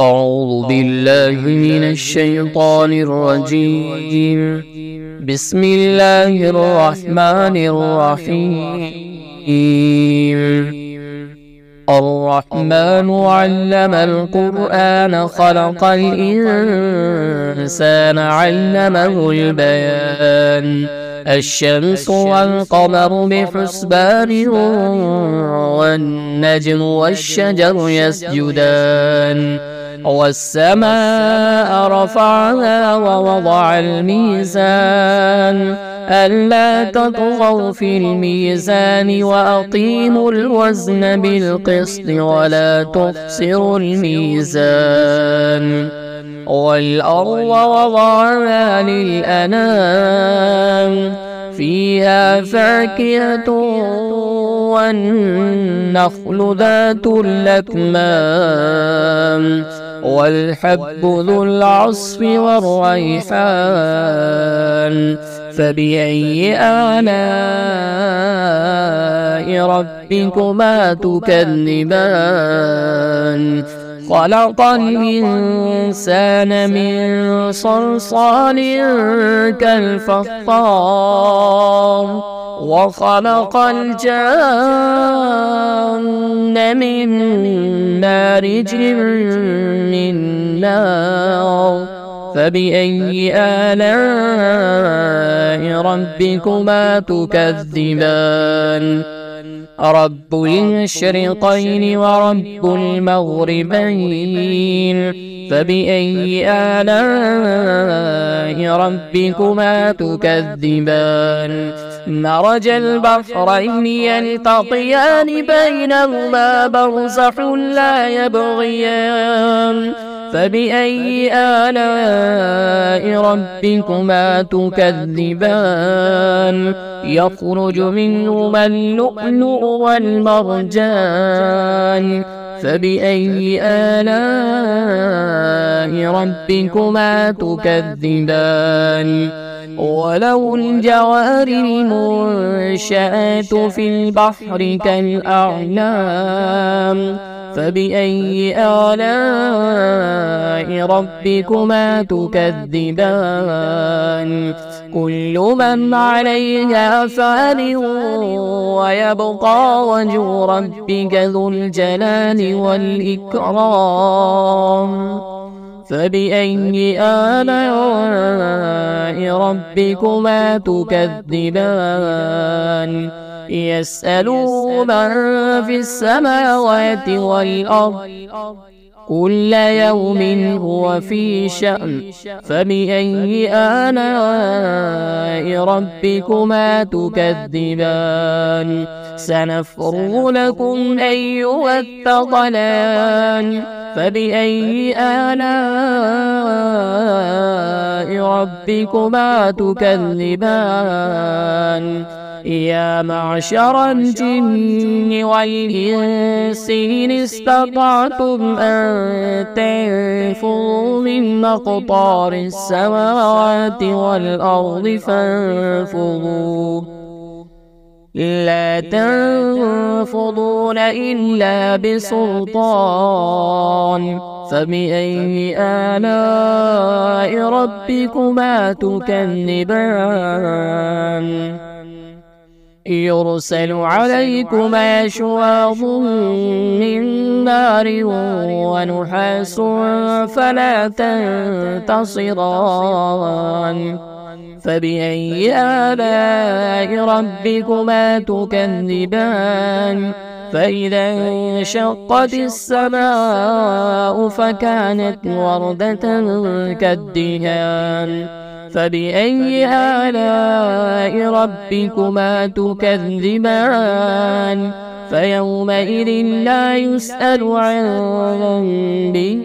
أعوذ بالله من الشيطان الرجيم. بسم الله الرحمن الرحيم. الرحمن علم القرآن خلق الإنسان علمه البيان. الشمس والقمر بحسبان والنجم والشجر يسجدان والسماء رفعها ووضع الميزان ألا تطغوا في الميزان وأقيموا الوزن بالقسط ولا تخسروا الميزان والأرض وضعها للأنام فيها فاكهة والنخل ذات الأكمام والحب ذو العصف والريحان فبأي آلاء ربكما تكذبان خلق الإنسان من صلصال كالفخار وخلق الجان من مارج من نار فبأي آلاء ربكما تكذبان رب المشرقين ورب المغربين فبأي آلاء ربكما تكذبان مرج البحرين يلتقيان بينهما برزخ لا يبغيان فبأي آلاء ربكما تكذبان يخرج منهما اللؤلؤ والمرجان فبأي آلاء ربكما تكذبان وله الجوار المنشآت في البحر كالأعلام فبأي آلاء ربكما تكذبان كل من عليها فان ويبقى وجه ربك ذو الجلال والإكرام فبأي آلاء ربكما تكذبان يسأله من في السماوات والأرض كل يوم هو في شأن فبأي آلاء ربكما تكذبان سنفرغ لكم أيها الثقلان فبأي آلاء ربكما تكذبان يا معشر الجن والإنس إن استطعتم أن تنفذوا من أقطار السماوات والأرض فانفذوا لا تنفذون إلا بسلطان فبأي آلاء ربكما تكذبان يرسل عليكما شواظ من نار ونحاس فلا تنتصران فبأي آلاء ربكما تكذبان فإذا انشقت السماء فكانت وردة كالدهان فبأي آلاء ربكما تكذبان فيومئذ لا يسأل عن ذنبه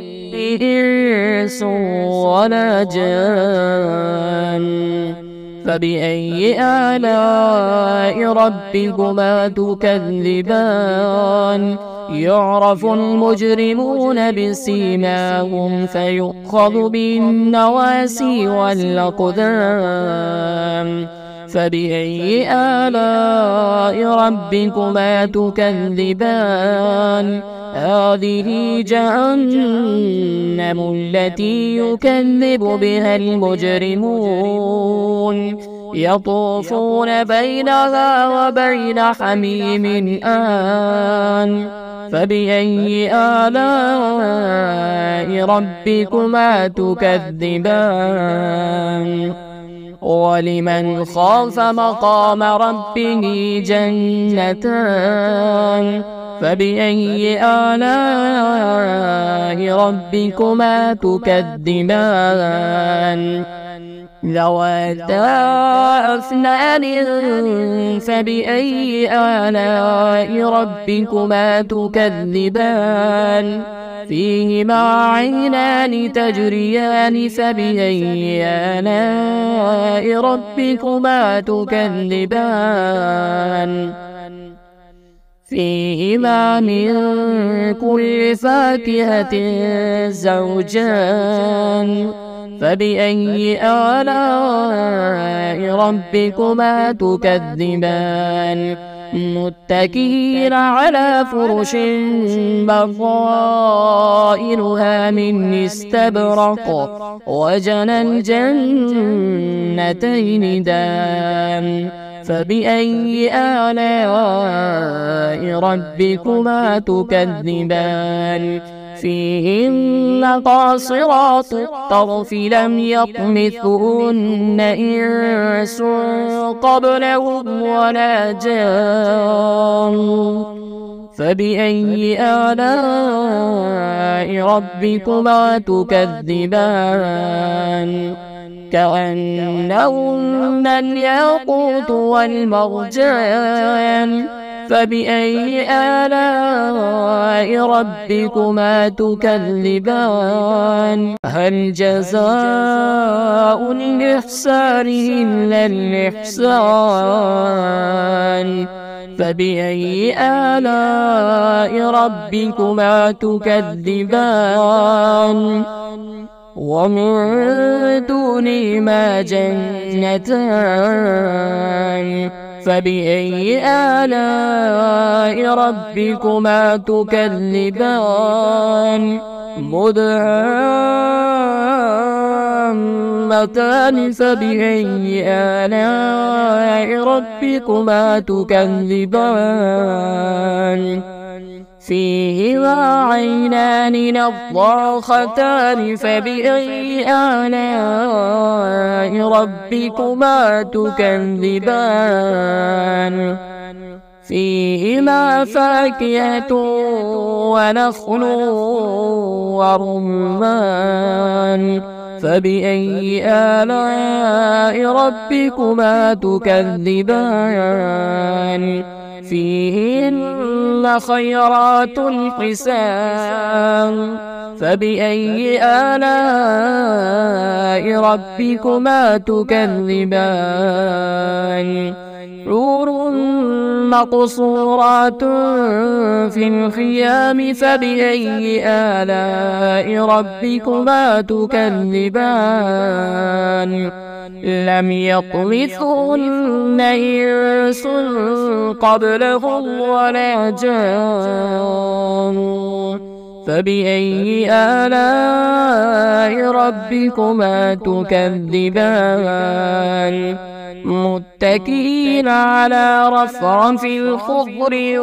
إنس ولا جان فبأي آلاء ربكما تكذبان يعرف المجرمون بسيماهم فيؤخذ بالنواسي والأقدام فبأي آلاء ربكما تكذبان هذه جهنم جهنم التي يكذب بها المجرمون يطوفون بينها وبين حميم آن فبأي آلاء ربكما تكذبان ولمن خاف مقام ربه جنتان فبأي آلاء ربكما تكذبان ذواتا أفنان فبأي آلاء ربكما تكذبان فيهما عينان تجريان فبأي آلاء ربكما تكذبان فيهما من كل فاكهة زوجان فبأي آلاء ربكما تكذبان متكئين على فرش بطائنها من استبرق وجنى الجنتين دان فبأي آلاء ربكما تكذبان فيهن قاصرات الطرف لم يطمثهن إنس قبلهم ولا جان فبأي آلاء ربكما تكذبان كأنهن الياقوت والمرجان فبأي آلاء ربكما تكذبان هل جزاء الإحسان إلا الإحسان فبأي آلاء ربكما تكذبان ومن دونهما جنتان فبأي آلاء ربكما تكذبان مدهامتان فبأي آلاء ربكما تكذبان فيهما عينان نضاختان فبأي آلاء ربكما تكذبان فيهما فاكهة ونخل ورمان فبأي آلاء ربكما تكذبان فيهن خيرات حسان فبأي آلاء ربكما تكذبان حور مقصورات في الخيام فبأي آلاء ربكما تكذبان لم يطمثهن إنس قبلهم ولا جان فبأي آلاء ربكما تكذبان متكئين على رفرف خضر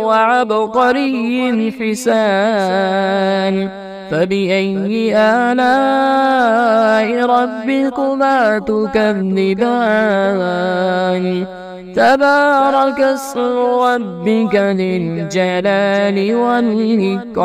وعبقري حسان فبأي آلاء ربكما تكذبان تبارك اسم ربك ذي الجلال والإكرام.